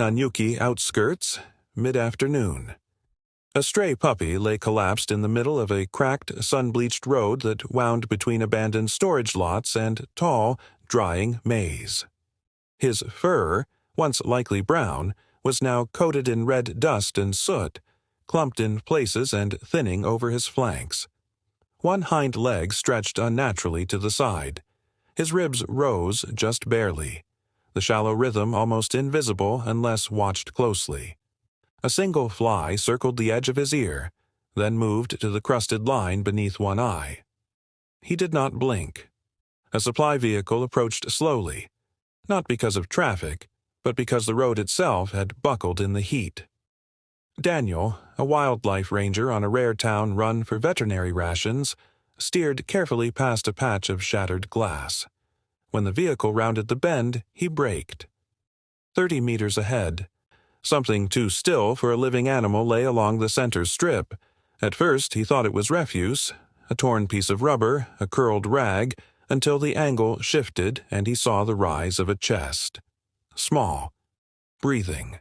Nanyuki, outskirts, mid-afternoon. A stray puppy lay collapsed in the middle of a cracked, sun-bleached road that wound between abandoned storage lots and tall, drying maize. His fur, once likely brown, was now coated in red dust and soot, clumped in places and thinning over his flanks. One hind leg stretched unnaturally to the side. His ribs rose just barely, the shallow rhythm almost invisible unless watched closely. A single fly circled the edge of his ear, then moved to the crusted line beneath one eye. He did not blink. A supply vehicle approached slowly, not because of traffic, but because the road itself had buckled in the heat. Daniel, a wildlife ranger on a rare town run for veterinary rations, steered carefully past a patch of shattered glass. When the vehicle rounded the bend, he braked. 30 meters ahead, something too still for a living animal lay along the center strip. At first he thought it was refuse, a torn piece of rubber, a curled rag, until the angle shifted and he saw the rise of a chest. Small. Breathing.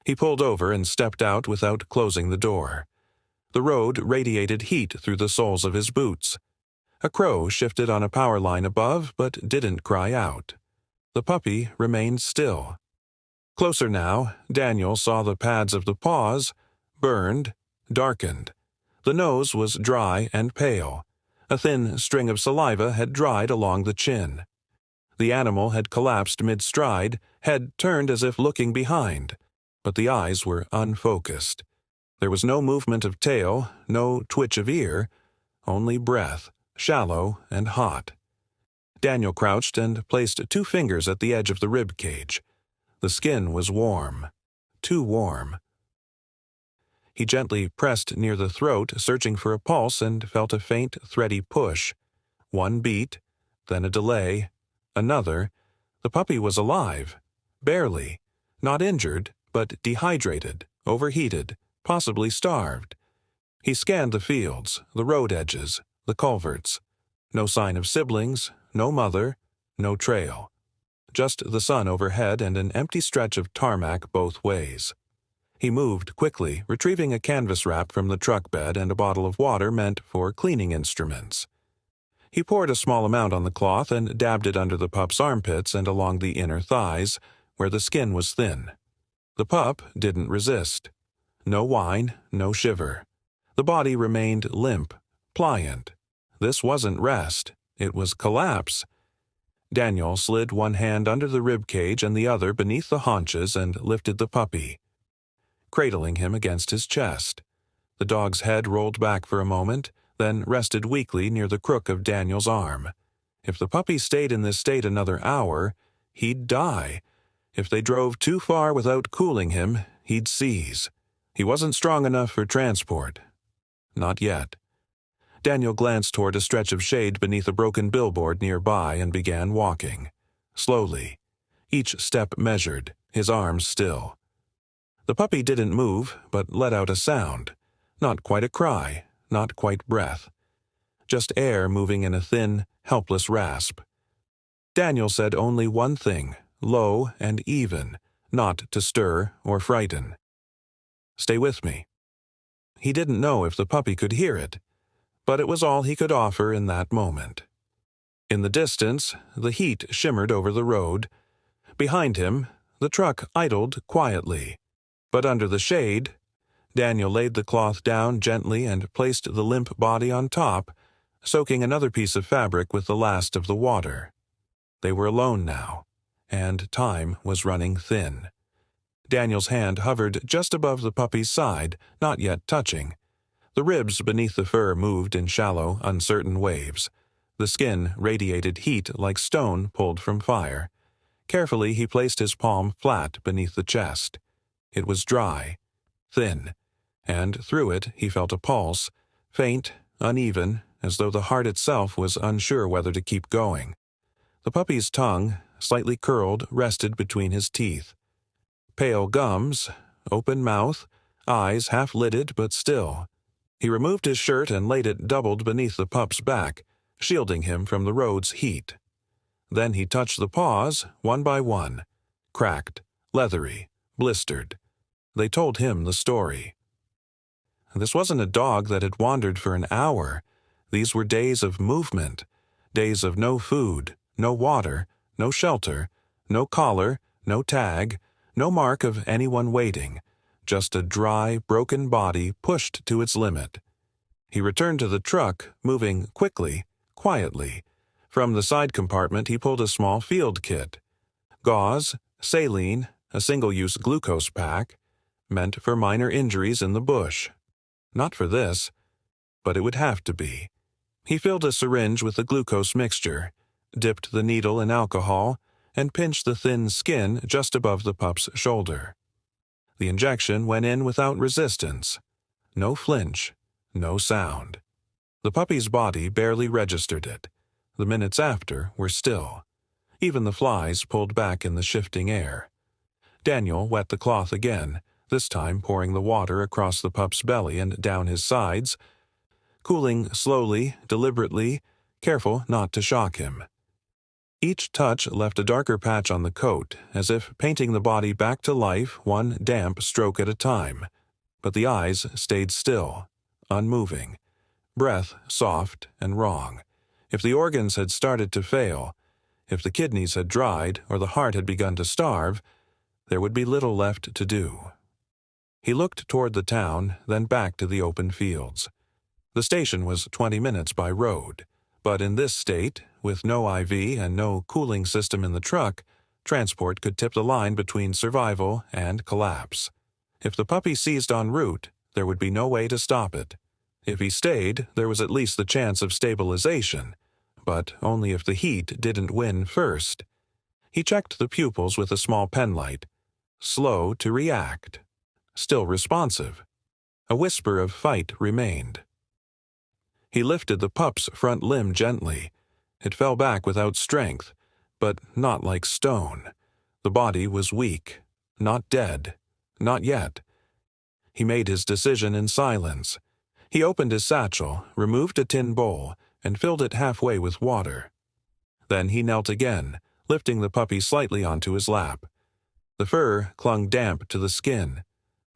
He pulled over and stepped out without closing the door. The road radiated heat through the soles of his boots. A crow shifted on a power line above, but didn't cry out. The puppy remained still. Closer now, Daniel saw the pads of the paws, burned, darkened. The nose was dry and pale. A thin string of saliva had dried along the chin. The animal had collapsed mid-stride, head turned as if looking behind, but the eyes were unfocused. There was no movement of tail, no twitch of ear, only breath, shallow and hot. Daniel crouched and placed 2 fingers at the edge of the rib cage. The skin was warm, too warm. He gently pressed near the throat, searching for a pulse, and felt a faint, thready push. 1 beat, then a delay, another. The puppy was alive, barely, not injured, but dehydrated, overheated, possibly starved. He scanned the fields, the road edges, the culverts. No sign of siblings, no mother, no trail. Just the sun overhead and an empty stretch of tarmac both ways. He moved quickly, retrieving a canvas wrap from the truck bed and a bottle of water meant for cleaning instruments. He poured a small amount on the cloth and dabbed it under the pup's armpits and along the inner thighs, where the skin was thin. The pup didn't resist. No whine, no shiver. The body remained limp, pliant. This wasn't rest. It was collapse. Daniel slid one hand under the rib cage and the other beneath the haunches and lifted the puppy, cradling him against his chest. The dog's head rolled back for a moment, then rested weakly near the crook of Daniel's arm. If the puppy stayed in this state another hour, he'd die. If they drove too far without cooling him, he'd seize. He wasn't strong enough for transport. Not yet. Daniel glanced toward a stretch of shade beneath a broken billboard nearby and began walking. Slowly. Each step measured, his arms still. The puppy didn't move, but let out a sound. Not quite a cry, not quite breath. Just air moving in a thin, helpless rasp. Daniel said only one thing, low and even, not to stir or frighten. "Stay with me." He didn't know if the puppy could hear it, but it was all he could offer in that moment. In the distance, the heat shimmered over the road. Behind him, the truck idled quietly. But under the shade, Daniel laid the cloth down gently and placed the limp body on top, soaking another piece of fabric with the last of the water. They were alone now, and time was running thin. Daniel's hand hovered just above the puppy's side, not yet touching. The ribs beneath the fur moved in shallow, uncertain waves. The skin radiated heat like stone pulled from fire. Carefully he placed his palm flat beneath the chest. It was dry, thin, and through it he felt a pulse, faint, uneven, as though the heart itself was unsure whether to keep going. The puppy's tongue, slightly curled, rested between his teeth. Pale gums, open mouth, eyes half-lidded but still. He removed his shirt and laid it doubled beneath the pup's back, shielding him from the road's heat. Then he touched the paws, one by one, cracked, leathery, blistered. They told him the story. This wasn't a dog that had wandered for an hour. These were days of movement, days of no food, no water, no shelter, no collar, no tag, no mark of anyone waiting, just a dry, broken body pushed to its limit. He returned to the truck, moving quickly, quietly. From the side compartment he pulled a small field kit. Gauze, saline, a single-use glucose pack, meant for minor injuries in the bush. Not for this, but it would have to be. He filled a syringe with the glucose mixture, dipped the needle in alcohol, and pinched the thin skin just above the pup's shoulder. The injection went in without resistance. No flinch, no sound. The puppy's body barely registered it. The minutes after were still. Even the flies pulled back in the shifting air. Daniel wet the cloth again, this time pouring the water across the pup's belly and down his sides, cooling slowly, deliberately, careful not to shock him. Each touch left a darker patch on the coat, as if painting the body back to life one damp stroke at a time. But the eyes stayed still, unmoving, breath soft and wrong. If the organs had started to fail, if the kidneys had dried or the heart had begun to starve, there would be little left to do. He looked toward the town, then back to the open fields. The station was 20 minutes by road, but in this state, with no IV and no cooling system in the truck, transport could tip the line between survival and collapse. If the puppy seized en route, there would be no way to stop it. If he stayed, there was at least the chance of stabilization, but only if the heat didn't win first. He checked the pupils with a small penlight. Slow to react. Still responsive. A whisper of fight remained. He lifted the pup's front limb gently. It fell back without strength, but not like stone. The body was weak, not dead, not yet. He made his decision in silence. He opened his satchel, removed a tin bowl, and filled it halfway with water. Then he knelt again, lifting the puppy slightly onto his lap. The fur clung damp to the skin.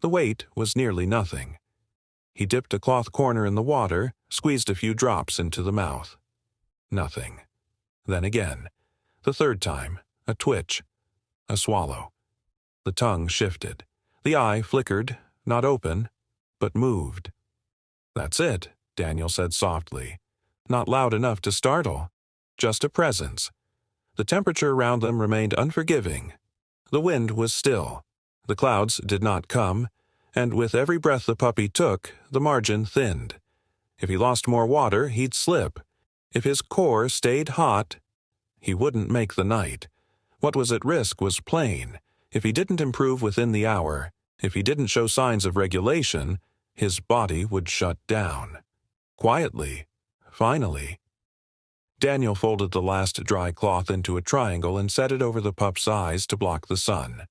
The weight was nearly nothing. He dipped a cloth corner in the water, squeezed a few drops into the mouth. Nothing. Then again. The third time, a twitch. A swallow. The tongue shifted. The eye flickered, not open, but moved. "That's it," Daniel said softly. Not loud enough to startle. Just a presence. The temperature around them remained unforgiving. The wind was still. The clouds did not come, and with every breath the puppy took, the margin thinned. If he lost more water, he'd slip. If his core stayed hot, he wouldn't make the night. What was at risk was plain. If he didn't improve within the hour, if he didn't show signs of regulation, his body would shut down. Quietly, finally. Daniel folded the last dry cloth into a triangle and set it over the pup's eyes to block the sun.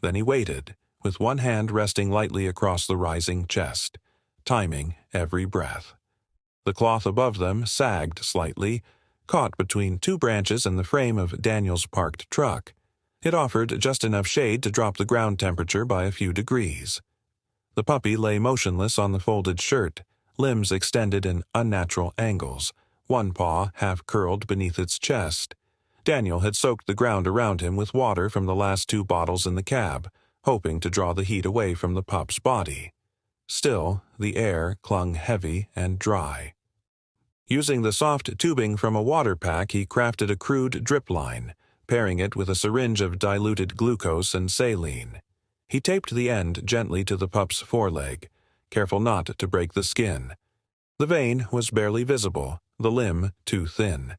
Then he waited, with one hand resting lightly across the rising chest, timing every breath. The cloth above them sagged slightly, caught between two branches in the frame of Daniel's parked truck. It offered just enough shade to drop the ground temperature by a few degrees. The puppy lay motionless on the folded shirt, limbs extended in unnatural angles, one paw half curled beneath its chest. Daniel had soaked the ground around him with water from the last 2 bottles in the cab, hoping to draw the heat away from the pup's body. Still, the air clung heavy and dry. Using the soft tubing from a water pack, he crafted a crude drip line, pairing it with a syringe of diluted glucose and saline. He taped the end gently to the pup's foreleg, careful not to break the skin. The vein was barely visible, the limb too thin.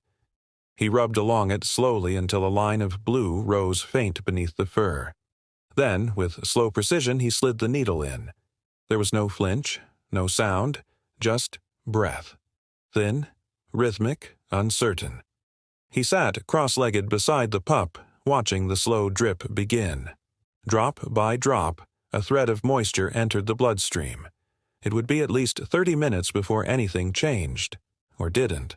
He rubbed along it slowly until a line of blue rose faint beneath the fur. Then, with slow precision, he slid the needle in. There was no flinch, no sound, just breath. Thin, rhythmic, uncertain. He sat cross-legged beside the pup, watching the slow drip begin. Drop by drop, a thread of moisture entered the bloodstream. It would be at least 30 minutes before anything changed, or didn't.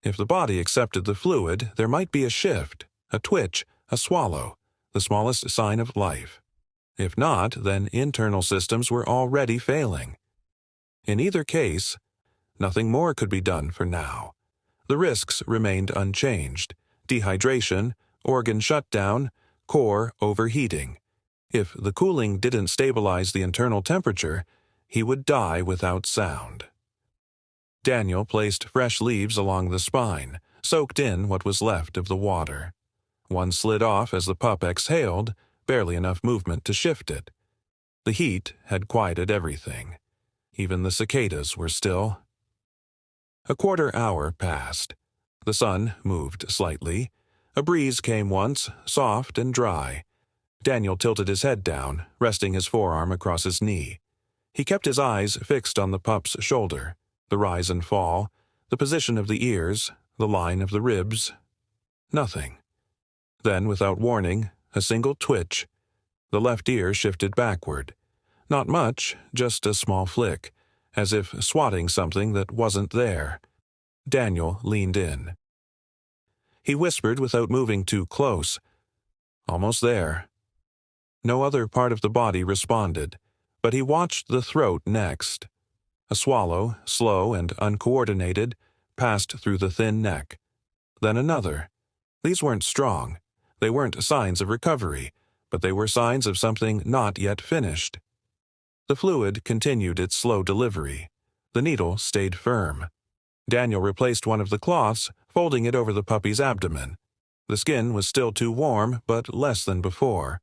If the body accepted the fluid, there might be a shift, a twitch, a swallow, the smallest sign of life. If not, then internal systems were already failing. In either case, nothing more could be done for now. The risks remained unchanged: dehydration, organ shutdown, core overheating. If the cooling didn't stabilize the internal temperature, he would die without sound. Daniel placed fresh leaves along the spine, soaked in what was left of the water. One slid off as the pup exhaled, barely enough movement to shift it. The heat had quieted everything. Even the cicadas were still. A quarter hour passed. The sun moved slightly. A breeze came once, soft and dry. Daniel tilted his head down, resting his forearm across his knee. He kept his eyes fixed on the pup's shoulder, the rise and fall, the position of the ears, the line of the ribs. Nothing. Then, without warning, a single twitch. The left ear shifted backward. Not much, just a small flick, as if swatting something that wasn't there. Daniel leaned in. He whispered without moving too close, "Almost there." No other part of the body responded, but he watched the throat next. A swallow, slow and uncoordinated, passed through the thin neck. Then another. These weren't strong. They weren't signs of recovery, but they were signs of something not yet finished. The fluid continued its slow delivery. The needle stayed firm. Daniel replaced one of the cloths, folding it over the puppy's abdomen. The skin was still too warm, but less than before.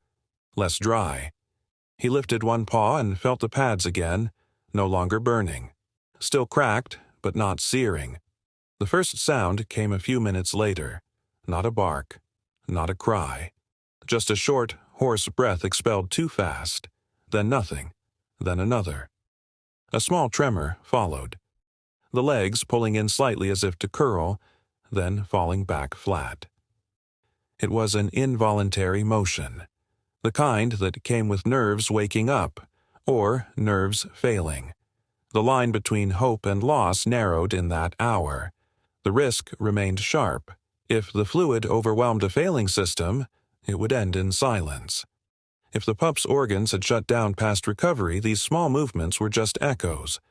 Less dry. He lifted one paw and felt the pads again, no longer burning. Still cracked, but not searing. The first sound came a few minutes later. Not a bark. Not a cry. Just a short, hoarse breath expelled too fast. Then nothing. Then another. A small tremor followed. The legs pulling in slightly as if to curl, then falling back flat. It was an involuntary motion. The kind that came with nerves waking up, or nerves failing. The line between hope and loss narrowed in that hour. The risk remained sharp. If the fluid overwhelmed a failing system, it would end in silence. If the pup's organs had shut down past recovery, these small movements were just echoes.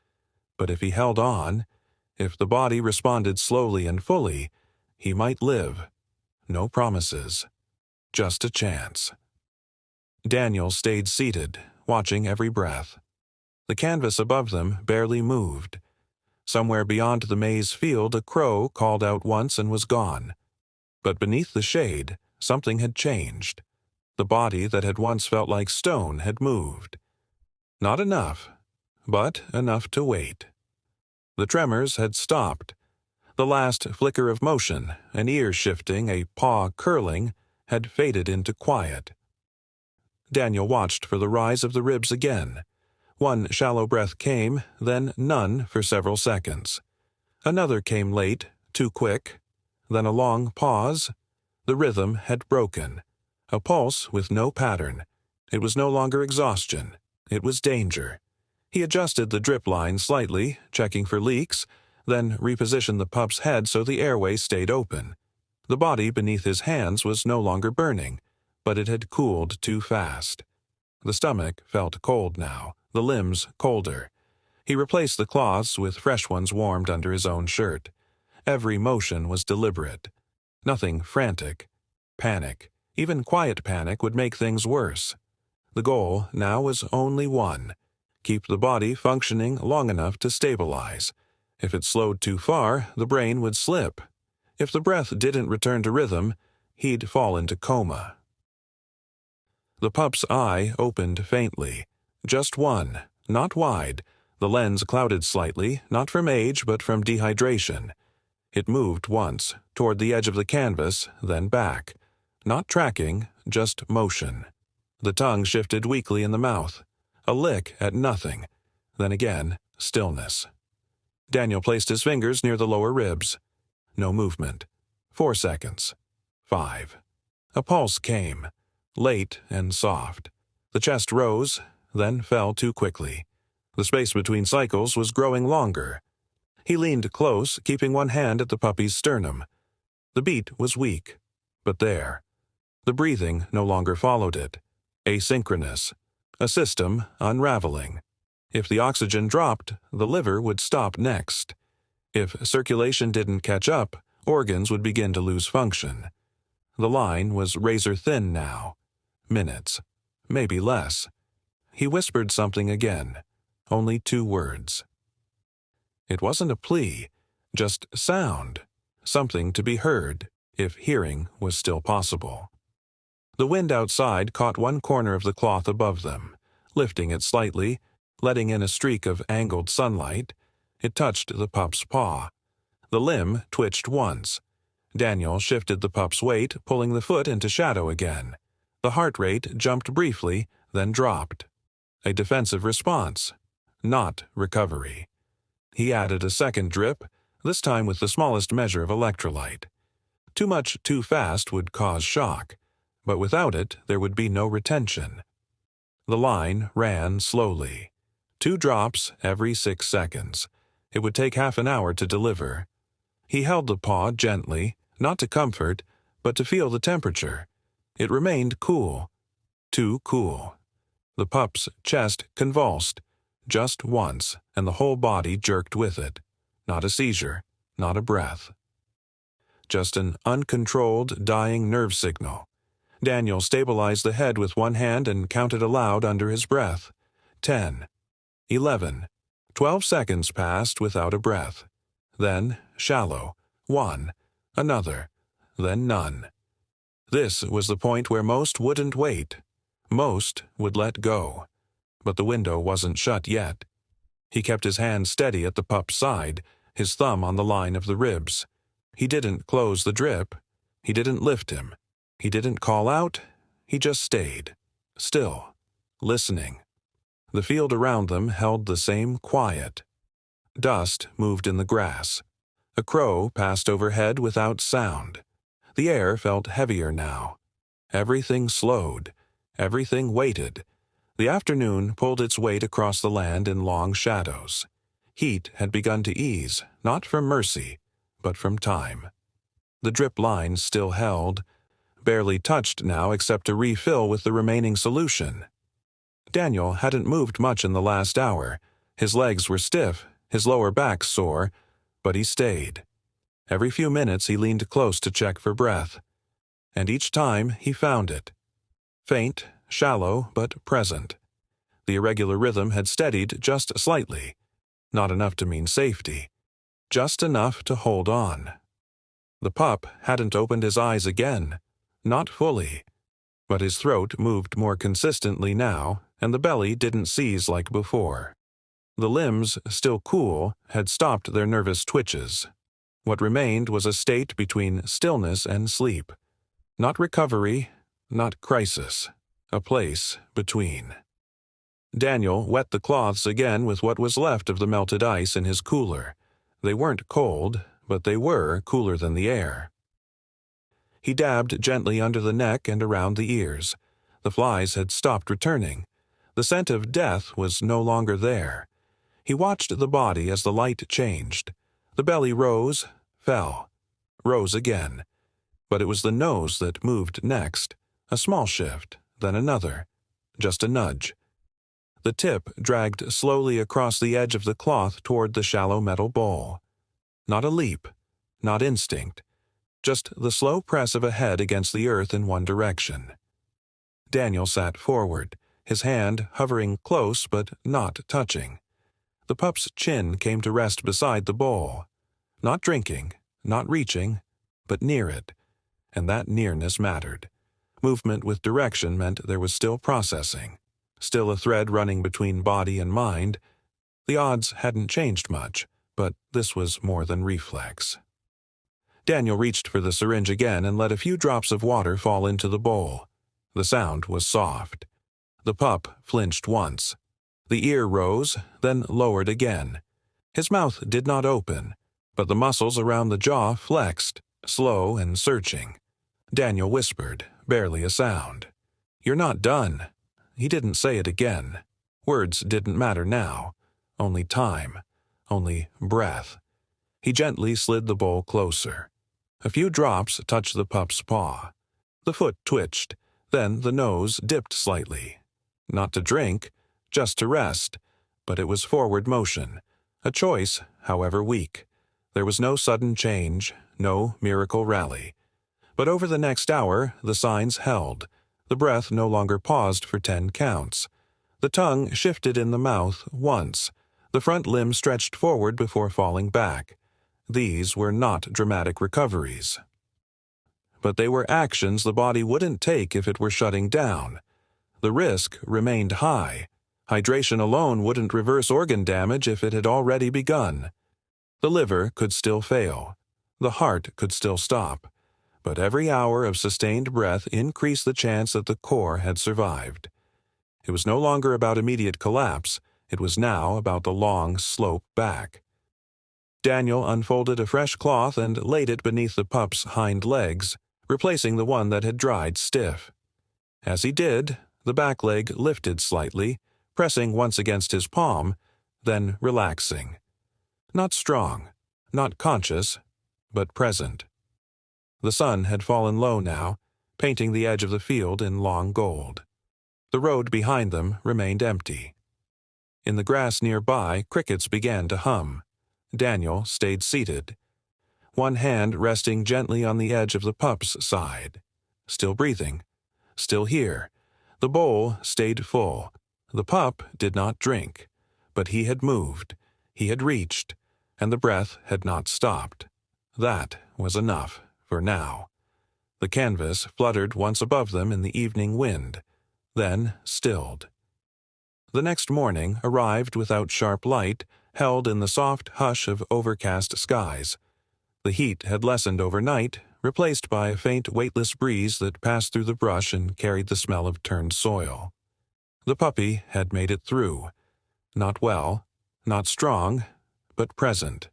But if he held on, if the body responded slowly and fully, he might live. No promises. Just a chance. Daniel stayed seated, watching every breath. The canvas above them barely moved. Somewhere beyond the maze field, a crow called out once and was gone. But beneath the shade, something had changed. The body that had once felt like stone had moved. Not enough, but enough to wait. The tremors had stopped. The last flicker of motion, an ear shifting, a paw curling, had faded into quiet. Daniel watched for the rise of the ribs again. One shallow breath came, then none for several seconds. Another came late, too quick. Then a long pause. The rhythm had broken. A pulse with no pattern. It was no longer exhaustion. It was danger. He adjusted the drip line slightly, checking for leaks, then repositioned the pup's head so the airway stayed open. The body beneath his hands was no longer burning, but it had cooled too fast. The stomach felt cold now, the limbs colder. He replaced the cloths with fresh ones warmed under his own shirt. Every motion was deliberate. Nothing frantic. Panic, even quiet panic, would make things worse. The goal now was only one: keep the body functioning long enough to stabilize. If it slowed too far, the brain would slip. If the breath didn't return to rhythm, he'd fall into coma. The pup's eye opened faintly. Just one, not wide. The lens clouded slightly, not from age but from dehydration. It moved once, toward the edge of the canvas, then back. Not tracking, just motion. The tongue shifted weakly in the mouth. A lick at nothing. Then again, stillness. Daniel placed his fingers near the lower ribs. No movement. 4 seconds. 5. A pulse came. Late and soft. The chest rose, then fell too quickly. The space between cycles was growing longer. He leaned close, keeping one hand at the puppy's sternum. The beat was weak, but there. The breathing no longer followed it. Asynchronous. a system unraveling. If the oxygen dropped, the liver would stop next. If circulation didn't catch up, organs would begin to lose function. The line was razor-thin now. Minutes. Maybe less. He whispered something again. Only 2 words. It wasn't a plea, just sound. Something to be heard, if hearing was still possible. The wind outside caught one corner of the cloth above them. Lifting it slightly, letting in a streak of angled sunlight, it touched the pup's paw. The limb twitched once. Daniel shifted the pup's weight, pulling the foot into shadow again. The heart rate jumped briefly, then dropped. A defensive response, not recovery. He added a second drip, this time with the smallest measure of electrolyte. Too much too fast would cause shock, but without it there would be no retention. The line ran slowly. 2 drops every 6 seconds. It would take half an hour to deliver. He held the paw gently, not to comfort, but to feel the temperature. It remained cool. Too cool. The pup's chest convulsed, just once, and the whole body jerked with it. Not a seizure, not a breath. Just an uncontrolled, dying nerve signal. Daniel stabilized the head with one hand and counted aloud under his breath. 10. 11. 12 seconds passed without a breath. Then, shallow. 1. Another. Then none. This was the point where most wouldn't wait. Most would let go. But the window wasn't shut yet. He kept his hand steady at the pup's side, his thumb on the line of the ribs. He didn't close the drip. He didn't lift him. He didn't call out. He just stayed. Still. Listening. The field around them held the same quiet. Dust moved in the grass. A crow passed overhead without sound. The air felt heavier now. Everything slowed. Everything waited. The afternoon pulled its weight across the land in long shadows. Heat had begun to ease, not from mercy, but from time. The drip lines still held, barely touched now except to refill with the remaining solution. Daniel hadn't moved much in the last hour. His legs were stiff, his lower back sore, but he stayed. Every few minutes he leaned close to check for breath. And each time he found it. Faint, shallow, but present. The irregular rhythm had steadied just slightly. Not enough to mean safety. Just enough to hold on. The pup hadn't opened his eyes again. Not fully. But his throat moved more consistently now, and the belly didn't seize like before. The limbs, still cool, had stopped their nervous twitches. What remained was a state between stillness and sleep. Not recovery, not crisis. A place between. Daniel wet the cloths again with what was left of the melted ice in his cooler. They weren't cold, but they were cooler than the air. He dabbed gently under the neck and around the ears. The flies had stopped returning. The scent of death was no longer there. He watched the body as the light changed. The belly rose, fell, rose again. But it was the nose that moved next. A small shift, then another. Just a nudge. The tip dragged slowly across the edge of the cloth toward the shallow metal bowl. Not a leap, not instinct. Just the slow press of a head against the earth in one direction. Daniel sat forward, his hand hovering close but not touching. The pup's chin came to rest beside the bowl. Not drinking, not reaching, but near it. And that nearness mattered. Movement with direction meant there was still processing. Still a thread running between body and mind. The odds hadn't changed much, but this was more than reflex. Daniel reached for the syringe again and let a few drops of water fall into the bowl. The sound was soft. The pup flinched once. The ear rose, then lowered again. His mouth did not open, but the muscles around the jaw flexed, slow and searching. Daniel whispered, barely a sound. "You're not done." He didn't say it again. Words didn't matter now. Only time. Only breath. He gently slid the bowl closer. A few drops touched the pup's paw. The foot twitched. Then the nose dipped slightly. Not to drink, just to rest, but it was forward motion, a choice, however weak. There was no sudden change, no miracle rally. But over the next hour, the signs held. The breath no longer paused for 10 counts. The tongue shifted in the mouth once. The front limb stretched forward before falling back. These were not dramatic recoveries. But they were actions the body wouldn't take if it were shutting down. The risk remained high. Hydration alone wouldn't reverse organ damage if it had already begun. The liver could still fail. The heart could still stop. But every hour of sustained breath increased the chance that the core had survived. It was no longer about immediate collapse. It was now about the long slope back. Daniel unfolded a fresh cloth and laid it beneath the pup's hind legs, replacing the one that had dried stiff. As he did, the back leg lifted slightly, pressing once against his palm, then relaxing. Not strong, not conscious, but present. The sun had fallen low now, painting the edge of the field in long gold. The road behind them remained empty. In the grass nearby, crickets began to hum. Daniel stayed seated, one hand resting gently on the edge of the pup's side. Still breathing, still here. The bowl stayed full. The pup did not drink, but he had moved, he had reached, and the breath had not stopped. That was enough, for now. The canvas fluttered once above them in the evening wind, then stilled. The next morning arrived without sharp light, held in the soft hush of overcast skies. The heat had lessened overnight, replaced by a faint weightless breeze that passed through the brush and carried the smell of turned soil. The puppy had made it through. Not well, not strong, but present.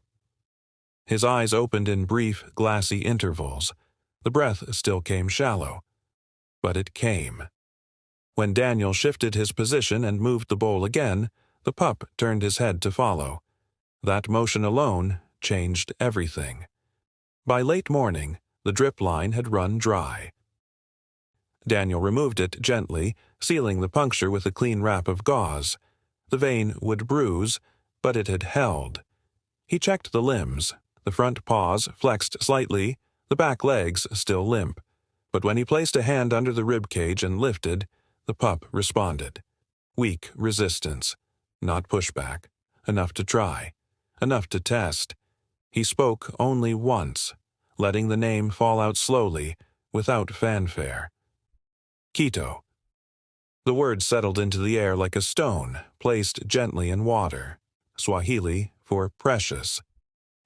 His eyes opened in brief, glassy intervals. The breath still came shallow. But it came. When Daniel shifted his position and moved the bowl again, the pup turned his head to follow. That motion alone changed everything. By late morning, the drip line had run dry. Daniel removed it gently, sealing the puncture with a clean wrap of gauze. The vein would bruise, but it had held. He checked the limbs. The front paws flexed slightly, the back legs still limp. But when he placed a hand under the rib cage and lifted, the pup responded. Weak resistance. Not pushback. Enough to try. Enough to test. He spoke only once, letting the name fall out slowly, without fanfare. Quito. The word settled into the air like a stone, placed gently in water. Swahili for precious.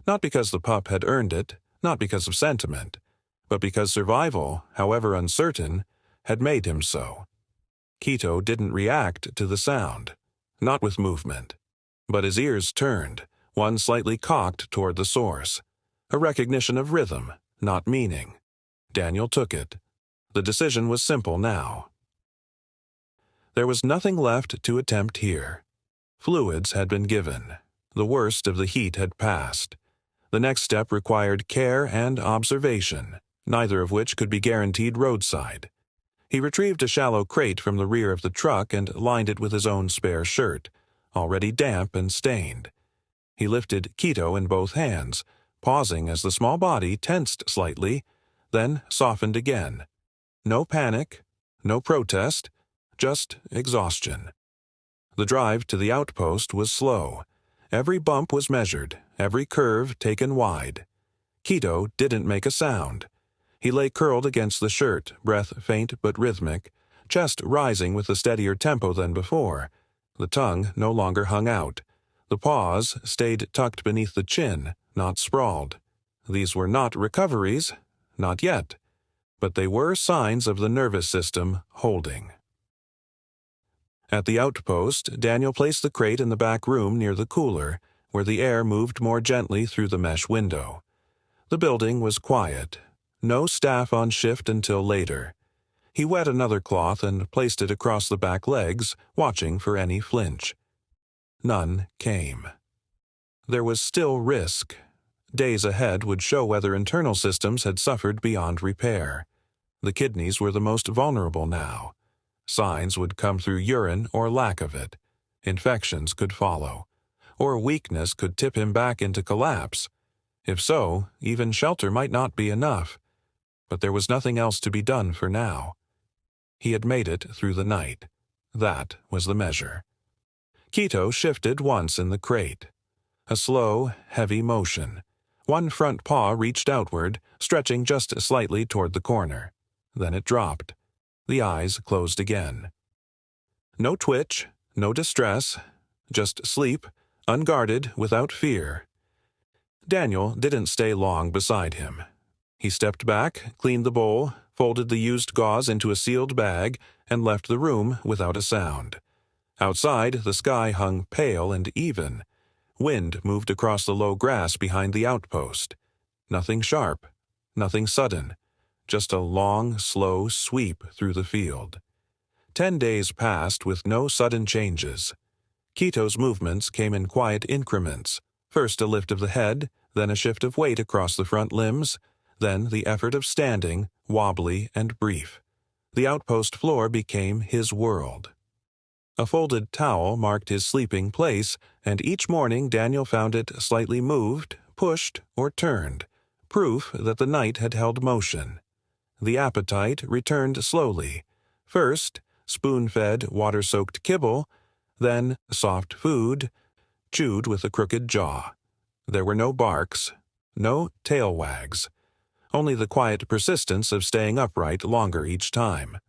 Not because the pup had earned it, not because of sentiment, but because survival, however uncertain, had made him so. Quito didn't react to the sound, not with movement, but his ears turned, one slightly cocked toward the source. A recognition of rhythm, not meaning. Daniel took it. The decision was simple now. There was nothing left to attempt here. Fluids had been given. The worst of the heat had passed. The next step required care and observation, neither of which could be guaranteed roadside. He retrieved a shallow crate from the rear of the truck and lined it with his own spare shirt, already damp and stained. He lifted Quito in both hands, pausing as the small body tensed slightly, then softened again. No panic, no protest, just exhaustion. The drive to the outpost was slow. Every bump was measured, every curve taken wide. Quito didn't make a sound. He lay curled against the shirt, breath faint but rhythmic, chest rising with a steadier tempo than before. The tongue no longer hung out. The paws stayed tucked beneath the chin, not sprawled. These were not recoveries, not yet, but they were signs of the nervous system holding. At the outpost, Daniel placed the crate in the back room near the cooler, where the air moved more gently through the mesh window. The building was quiet. No staff on shift until later. He wet another cloth and placed it across the back legs, watching for any flinch. None came. There was still risk. Days ahead would show whether internal systems had suffered beyond repair. The kidneys were the most vulnerable now. Signs would come through urine or lack of it. Infections could follow. Or weakness could tip him back into collapse. If so, even shelter might not be enough. But there was nothing else to be done for now. He had made it through the night. That was the measure. Quito shifted once in the crate. A slow, heavy motion. One front paw reached outward, stretching just slightly toward the corner. Then it dropped. The eyes closed again. No twitch, no distress, just sleep, unguarded, without fear. Daniel didn't stay long beside him. He stepped back, cleaned the bowl, folded the used gauze into a sealed bag, and left the room without a sound. Outside, the sky hung pale and even. Wind moved across the low grass behind the outpost. Nothing sharp, nothing sudden, just a long, slow sweep through the field. 10 days passed with no sudden changes. Quito's movements came in quiet increments. First a lift of the head, then a shift of weight across the front limbs, then the effort of standing, wobbly and brief. The outpost floor became his world. A folded towel marked his sleeping place, and each morning Daniel found it slightly moved, pushed, or turned, proof that the night had held motion. The appetite returned slowly. First, spoon-fed, water-soaked kibble, then soft food, chewed with a crooked jaw. There were no barks, no tail wags, only the quiet persistence of staying upright longer each time.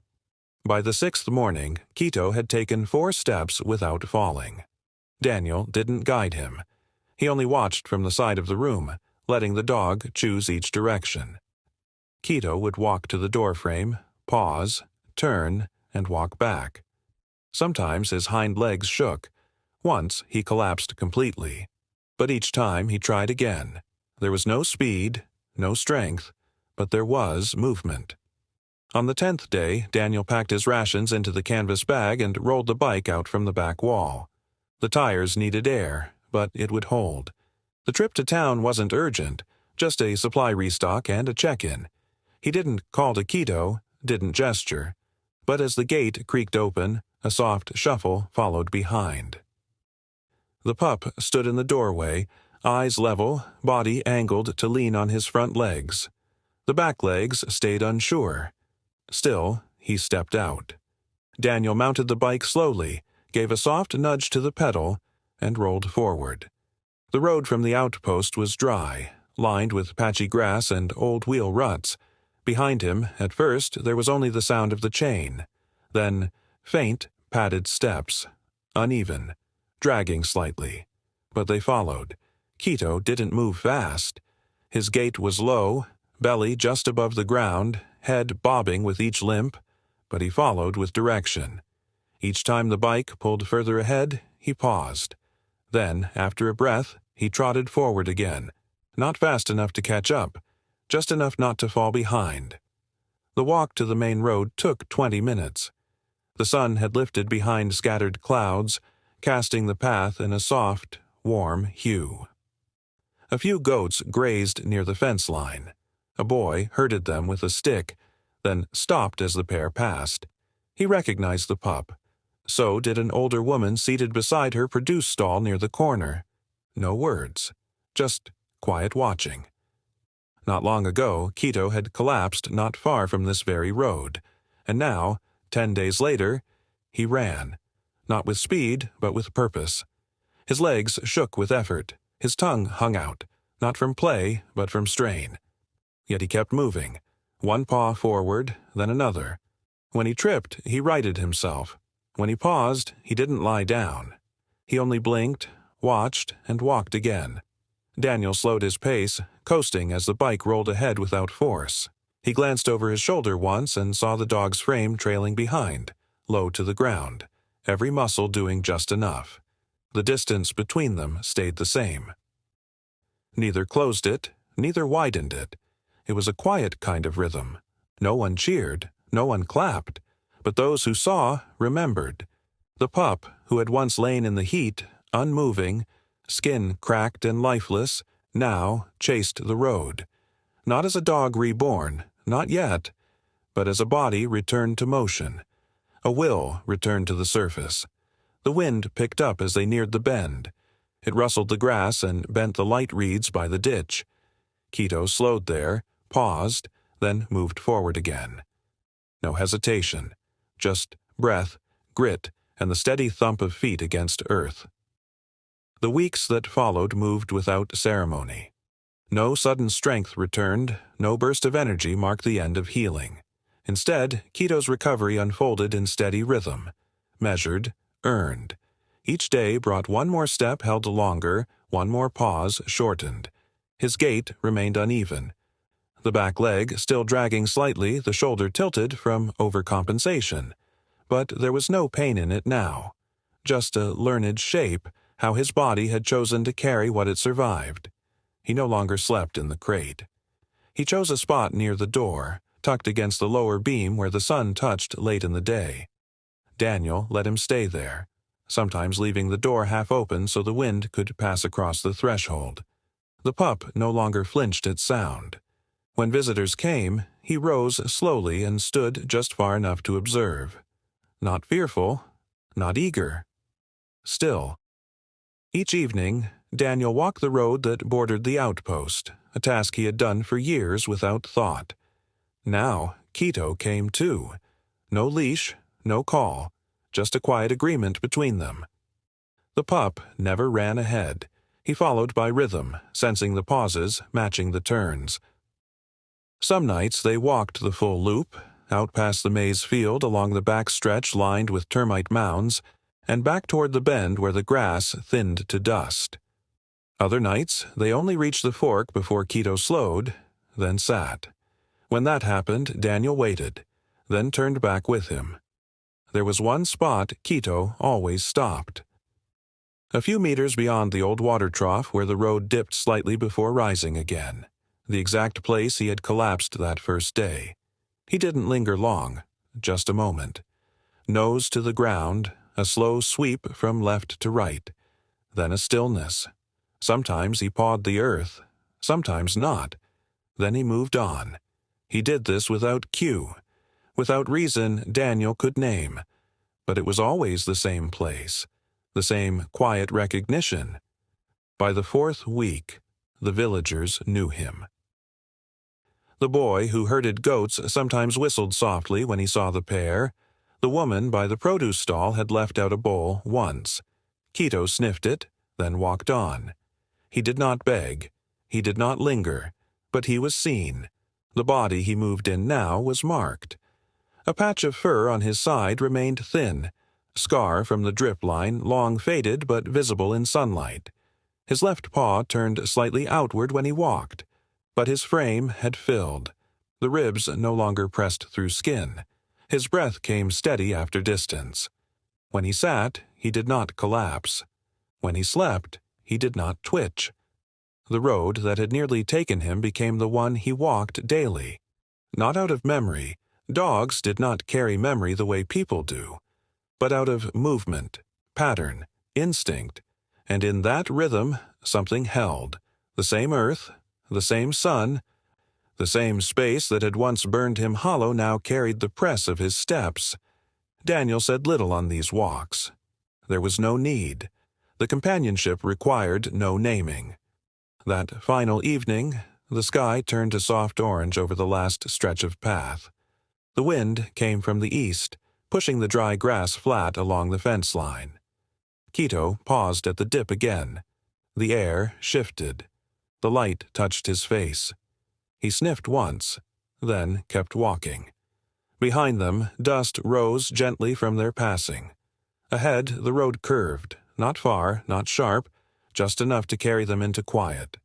By the 6th morning, Quito had taken 4 steps without falling. Daniel didn't guide him. He only watched from the side of the room, letting the dog choose each direction. Quito would walk to the doorframe, pause, turn, and walk back. Sometimes his hind legs shook. Once he collapsed completely. But each time he tried again. There was no speed, no strength, but there was movement. On the 10th day, Daniel packed his rations into the canvas bag and rolled the bike out from the back wall. The tires needed air, but it would hold. The trip to town wasn't urgent, just a supply restock and a check-in. He didn't call to Quito, didn't gesture. But as the gate creaked open, a soft shuffle followed behind. The pup stood in the doorway, eyes level, body angled to lean on his front legs. The back legs stayed unsure. Still, he stepped out. Daniel mounted the bike slowly, gave a soft nudge to the pedal, and rolled forward. The road from the outpost was dry, lined with patchy grass and old wheel ruts. Behind him, at first, there was only the sound of the chain. Then, faint, padded steps, uneven, dragging slightly. But they followed. Quito didn't move fast. His gait was low, belly just above the ground, head bobbing with each limp, but he followed with direction. Each time the bike pulled further ahead, he paused. Then, after a breath, he trotted forward again, not fast enough to catch up, just enough not to fall behind. The walk to the main road took 20 minutes. The sun had lifted behind scattered clouds, casting the path in a soft, warm hue. A few goats grazed near the fence line. A boy herded them with a stick, then stopped as the pair passed. He recognized the pup. So did an older woman seated beside her produce stall near the corner. No words, just quiet watching. Not long ago, Quito had collapsed not far from this very road, and now, 10 days later, he ran. Not with speed, but with purpose. His legs shook with effort. His tongue hung out, not from play, but from strain. Yet he kept moving, one paw forward, then another. When he tripped, he righted himself. When he paused, he didn't lie down. He only blinked, watched, and walked again. Daniel slowed his pace, coasting as the bike rolled ahead without force. He glanced over his shoulder once and saw the dog's frame trailing behind, low to the ground, every muscle doing just enough. The distance between them stayed the same. Neither closed it, neither widened it. It was a quiet kind of rhythm. No one cheered, no one clapped, but those who saw remembered. The pup, who had once lain in the heat, unmoving, skin cracked and lifeless, now chased the road. Not as a dog reborn, not yet, but as a body returned to motion. A will returned to the surface. The wind picked up as they neared the bend. It rustled the grass and bent the light reeds by the ditch. Quito slowed there, paused, then moved forward again. No hesitation, just breath, grit, and the steady thump of feet against earth. The weeks that followed moved without ceremony. No sudden strength returned, no burst of energy marked the end of healing. Instead, Quito's recovery unfolded in steady rhythm, measured, earned. Each day brought one more step held longer, one more pause shortened. His gait remained uneven. The back leg still dragging slightly, the shoulder tilted from overcompensation. But there was no pain in it now. Just a learned shape, how his body had chosen to carry what it survived. He no longer slept in the crate. He chose a spot near the door, tucked against the lower beam where the sun touched late in the day. Daniel let him stay there, sometimes leaving the door half open so the wind could pass across the threshold. The pup no longer flinched at sound. When visitors came, he rose slowly and stood just far enough to observe. Not fearful, not eager. Still. Each evening, Daniel walked the road that bordered the outpost, a task he had done for years without thought. Now, Quito came too. No leash, no call, just a quiet agreement between them. The pup never ran ahead. He followed by rhythm, sensing the pauses, matching the turns. Some nights they walked the full loop, out past the maize field along the back stretch lined with termite mounds, and back toward the bend where the grass thinned to dust. Other nights they only reached the fork before Quito slowed, then sat. When that happened, Daniel waited, then turned back with him. There was one spot Quito always stopped. A few meters beyond the old water trough where the road dipped slightly before rising again, the exact place he had collapsed that first day. He didn't linger long, just a moment. Nose to the ground, a slow sweep from left to right, then a stillness. Sometimes he pawed the earth, sometimes not. Then he moved on. He did this without cue, without reason Daniel could name, but it was always the same place, the same quiet recognition. By the fourth week, the villagers knew him. The boy who herded goats sometimes whistled softly when he saw the pair. The woman by the produce stall had left out a bowl once. Quito sniffed it, then walked on. He did not beg. He did not linger. But he was seen. The body he moved in now was marked. A patch of fur on his side remained thin, scar from the drip line long faded but visible in sunlight. His left paw turned slightly outward when he walked, but his frame had filled. The ribs no longer pressed through skin. His breath came steady after distance. When he sat, he did not collapse. When he slept, he did not twitch. The road that had nearly taken him became the one he walked daily. Not out of memory. Dogs did not carry memory the way people do, but out of movement, pattern, instinct, and in that rhythm something held. The same earth, the same sun, the same space that had once burned him hollow now carried the press of his steps. Daniel said little on these walks. There was no need. The companionship required no naming. That final evening, the sky turned to soft orange over the last stretch of path. The wind came from the east, pushing the dry grass flat along the fence line. Quito paused at the dip again. The air shifted. The light touched his face. He sniffed once, then kept walking. Behind them, dust rose gently from their passing. Ahead, the road curved, not far, not sharp, just enough to carry them into quiet.